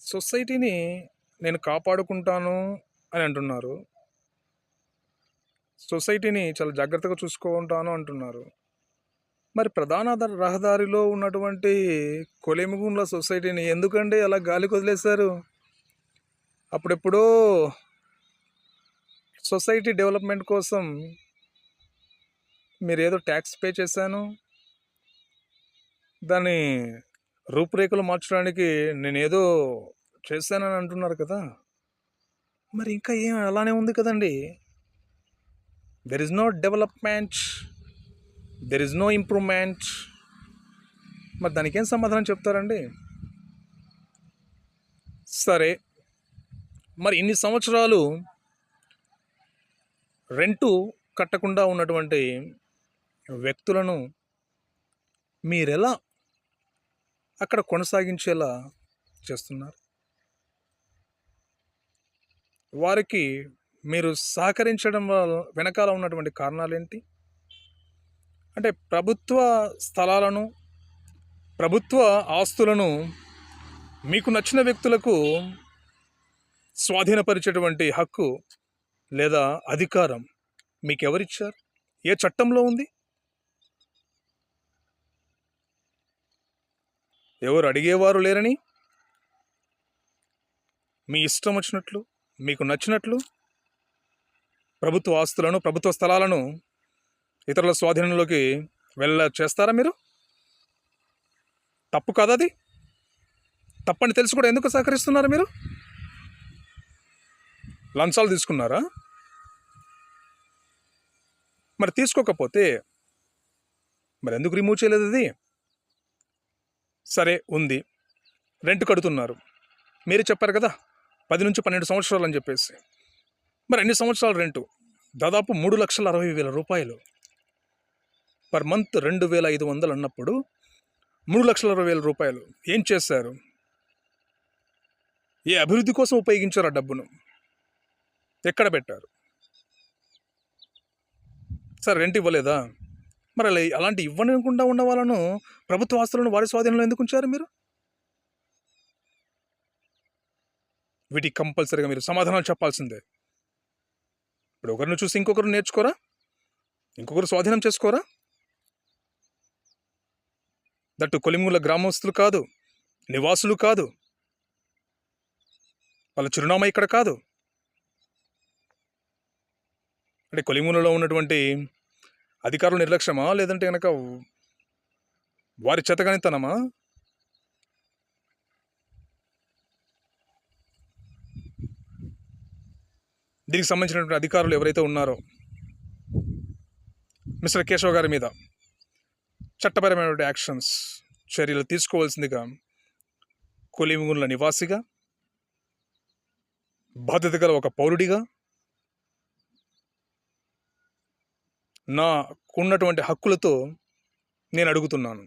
సొసైటీని నేను కాపాడుకుంటాను అని అంటున్నారు. సొసైటీని చాలా జాగ్రత్తగా చూసుకుంటాను అంటున్నారు. మరి ప్రధాన రహదారిలో ఉన్నటువంటి కొలిమిగుండ్ల సొసైటీని ఎందుకండి అలా గాలికి వదిలేశారు? అప్పుడెప్పుడో సొసైటీ డెవలప్మెంట్ కోసం మీరేదో ట్యాక్స్ పే చేశాను, దాన్ని రూపురేఖలు మార్చడానికి నేనేదో చేశానని అంటున్నారు కదా! మరి ఇంకా ఏం అలానే ఉంది కదండి. There is no development, there is no improvement. మరి దానికేం సమాధానం చెప్తారండి? సరే, మరి ఇన్ని సంవత్సరాలు రెంటు కట్టకుండా ఉన్నటువంటి వ్యక్తులను మీరెలా అక్కడ కొనసాగించేలా చేస్తున్నారు? వారికి మీరు సహకరించడం వెనకాల ఉన్నటువంటి కారణాలేంటి? అంటే ప్రభుత్వ స్థలాలను, ప్రభుత్వ ఆస్తులను మీకు నచ్చిన వ్యక్తులకు స్వాధీనపరిచేటువంటి హక్కు లేదా అధికారం మీకెవరిచ్చారు? ఏ చట్టంలో ఉంది? ఎవరు అడిగేవారు లేరని మీ ఇష్టం వచ్చినట్లు, మీకు నచ్చినట్లు ప్రభుత్వ ఆస్తులను, ప్రభుత్వ స్థలాలను ఇతరుల స్వాధీనంలోకి చేస్తారా మీరు? తప్పు కాదు అది? తప్పని తెలిసి కూడా ఎందుకు సహకరిస్తున్నారు మీరు? లంచాలు తీసుకున్నారా? మరి తీసుకోకపోతే మరి ఎందుకు రిమూవ్ చేయలేదు అది? సరే, ఉంది, రెంట్ కడుతున్నారు. మీరే చెప్పారు కదా 10 నుంచి 12 సంవత్సరాలు అని చెప్పేసి. మరి ఎన్ని సంవత్సరాలు రెంటు? దాదాపు 3,60,000 రూపాయలు పర్ మంత్. 2,500 అన్నప్పుడు 3,60,000 రూపాయలు ఏం చేశారు? ఏ అభివృద్ధి కోసం ఉపయోగించారు ఆ డబ్బును? ఎక్కడ పెట్టారు? సరే, రెంట్ ఇవ్వలేదా? మరి అలాంటి ఇవ్వనివ్వకుండా ఉన్న వాళ్ళను, ప్రభుత్వ ఆస్తులను వారి స్వాధీనంలో ఎందుకు ఉంచారు మీరు? వీటికి కంపల్సరీగా మీరు సమాధానాలు చెప్పాల్సిందే. ఇప్పుడు ఒకరిని చూసి ఇంకొకరు నేర్చుకోరా? ఇంకొకరు స్వాధీనం చేసుకోరా? దట్టు కొలిమిగుండ్ల గ్రామస్తులు కాదు, నివాసులు కాదు, వాళ్ళ చిరునామా ఇక్కడ కాదు. అంటే కొలిమిగుండ్లలో ఉన్నటువంటి అధికారుల నిర్లక్ష్యమా, లేదంటే కనుక వారి చేతగానితనమా? దీనికి సంబంధించినటువంటి అధికారులు ఎవరైతే ఉన్నారో మిస్టర్ కేశవ్ గారి మీద చట్టపరమైనటువంటి యాక్షన్స్, చర్యలు తీసుకోవాల్సిందిగా కొలిమిగుండ్ల నివాసిగా, బాధ్యత గల ఒక పౌరుడిగా, నాకున్నటువంటి హక్కులతో నేను అడుగుతున్నాను.